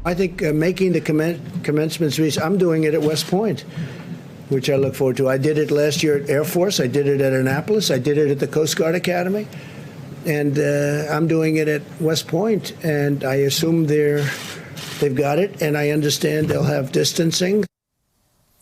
I think making the commencement speech, I'm doing it at West Point, which I look forward to. I did it last year at Air Force. I did it at Annapolis. I did it at the Coast Guard Academy. And I'm doing it at West Point. And I assume they've got it. And I understand they'll have distancing.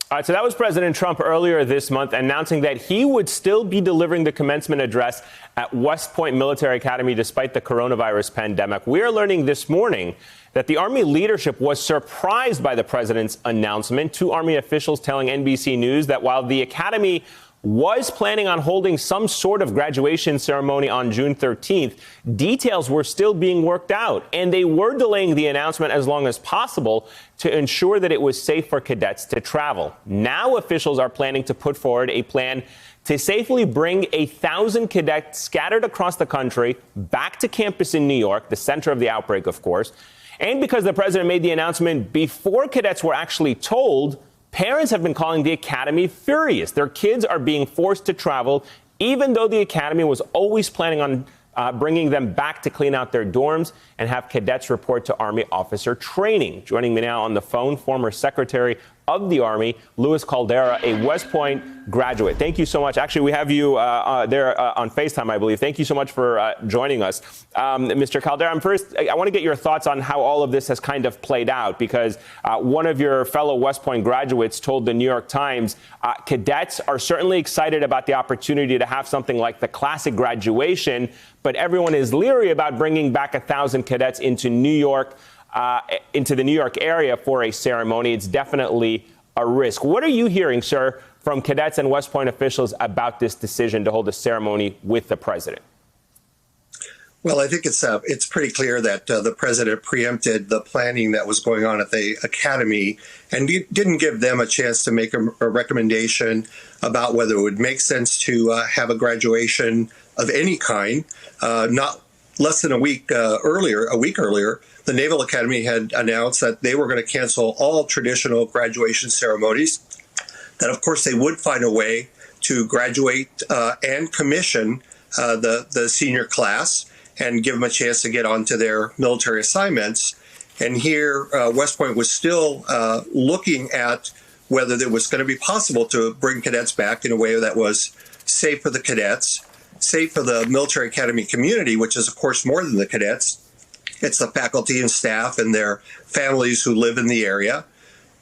All right, so that was President Trump earlier this month announcing that he would still be delivering the commencement address at West Point Military Academy despite the coronavirus pandemic. We are learning this morning that the Army leadership was surprised by the president's announcement. Two Army officials telling NBC News that while the academy was planning on holding some sort of graduation ceremony on June 13th, details were still being worked out, and they were delaying the announcement as long as possible to ensure that it was safe for cadets to travel. Now officials are planning to put forward a plan to safely bring 1,000 cadets scattered across the country back to campus in New York, the center of the outbreak, of course. And because the president made the announcement before cadets were actually told, parents have been calling the academy furious. Their kids are being forced to travel, even though the academy was always planning on bringing them back to clean out their dorms and have cadets report to Army officer training. Joining me now on the phone, former Secretary of the Army, Luis Caldera, a West Point graduate. Thank you so much. Actually, we have you there on FaceTime, I believe. Thank you so much for joining us. Mr. Caldera, I want to get your thoughts on how all of this has kind of played out, because one of your fellow West Point graduates told the New York Times, cadets are certainly excited about the opportunity to have something like the classic graduation, but everyone is leery about bringing back 1,000 cadets into New York, into the New York area for a ceremony. It's definitely a risk. What are you hearing, sir, from cadets and West Point officials about this decision to hold a ceremony with the president? Well, I think it's pretty clear that the president preempted the planning that was going on at the academy and didn't give them a chance to make a recommendation about whether it would make sense to have a graduation of any kind. Not less than a week earlier, the Naval Academy had announced that they were going to cancel all traditional graduation ceremonies, that of course they would find a way to graduate and commission the senior class and give them a chance to get onto their military assignments. And here, West Point was still looking at whether it was going to be possible to bring cadets back in a way that was safe for the cadets, safe for the military academy community, which is, of course, more than the cadets. It's the faculty and staff and their families who live in the area.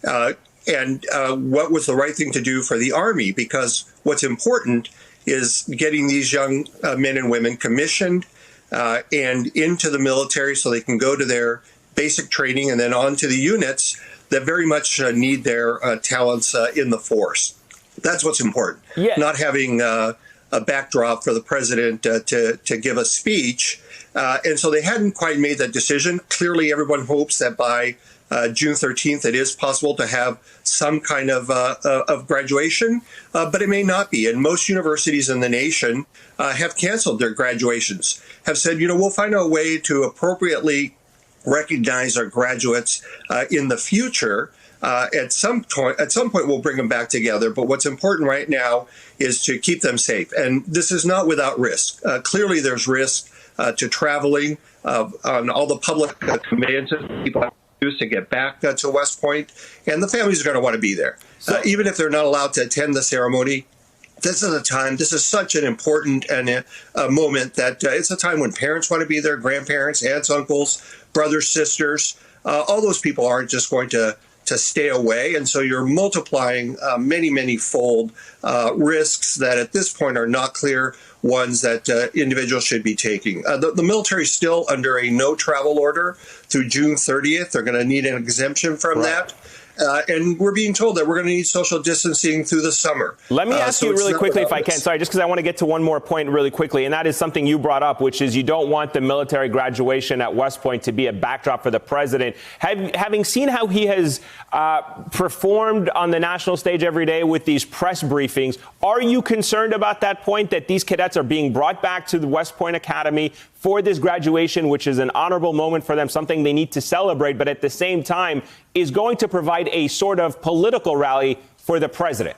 And what was the right thing to do for the Army? Because what's important is getting these young men and women commissioned and into the military so they can go to their basic training and then on to the units that very much need their talents in the force. That's what's important. Yeah. Not having a backdrop for the president to give a speech. And so they hadn't quite made that decision. Clearly, everyone hopes that by June 13th, it is possible to have some kind of graduation, but it may not be. And most universities in the nation have canceled their graduations, have said, we'll find a way to appropriately recognize our graduates in the future. At some point, we'll bring them back together. But what's important right now is to keep them safe. And this is not without risk. Clearly, there's risk to traveling on all the public conveyances people have to use to get back to West Point. And the families are going to want to be there. So, even if they're not allowed to attend the ceremony, this is a time, this is such an important and a moment that it's a time when parents want to be there, grandparents, aunts, uncles, brothers, sisters. All those people aren't just going to stay away. And so you're multiplying many fold risks that at this point are not clear ones that individuals should be taking. The military is still under a no travel order through June 30th. They're going to need an exemption from that. And we're being told that we're going to need social distancing through the summer. Let me ask you really quickly, if I can. Sorry, just because I want to get to one more point really quickly, and that is something you brought up, which is you don't want the military graduation at West Point to be a backdrop for the president. Having seen how he has performed on the national stage every day with these press briefings, are you concerned about that point, that these cadets are being brought back to the West Point Academy for this graduation, which is an honorable moment for them, something they need to celebrate, but at the same time is going to provide a sort of political rally for the president?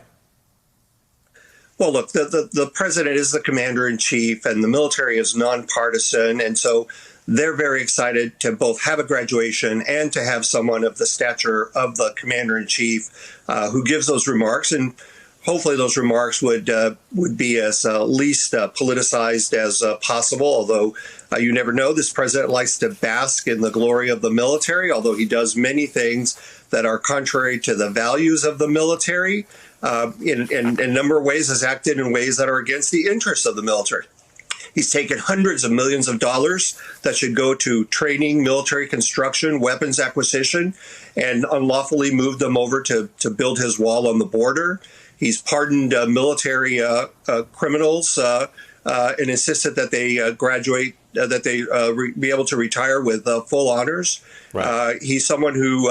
Well, look, the president is the commander in chief and the military is nonpartisan. And so they're very excited to both have a graduation and to have someone of the stature of the commander-in-chief who gives those remarks. And hopefully those remarks would be as least politicized as possible, although you never know. This president likes to bask in the glory of the military, although he does many things that are contrary to the values of the military. In a number of ways, has acted in ways that are against the interests of the military. He's taken hundreds of millions of dollars that should go to training, military construction, weapons acquisition, and unlawfully moved them over to build his wall on the border. He's pardoned military criminals and insisted that they graduate, that they be able to retire with full honors. Right. He's someone who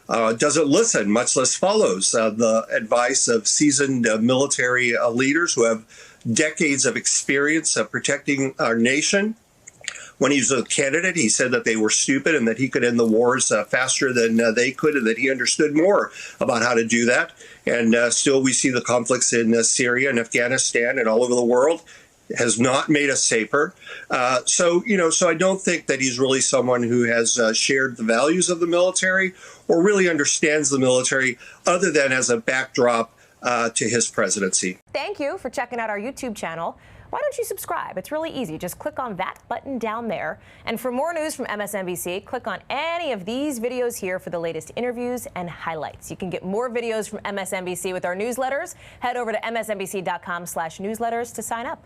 doesn't listen, much less follows the advice of seasoned military leaders who have decades of experience of protecting our nation. When he was a candidate, he said that they were stupid and that he could end the wars faster than they could, and that he understood more about how to do that. And still, we see the conflicts in Syria and Afghanistan and all over the world. Has not made us safer. So I don't think that he's really someone who has shared the values of the military or really understands the military other than as a backdrop to his presidency. Thank you for checking out our YouTube channel. Why don't you subscribe? It's really easy. Just click on that button down there. And for more news from MSNBC, click on any of these videos here for the latest interviews and highlights. You can get more videos from MSNBC with our newsletters. Head over to msnbc.com/newsletters to sign up.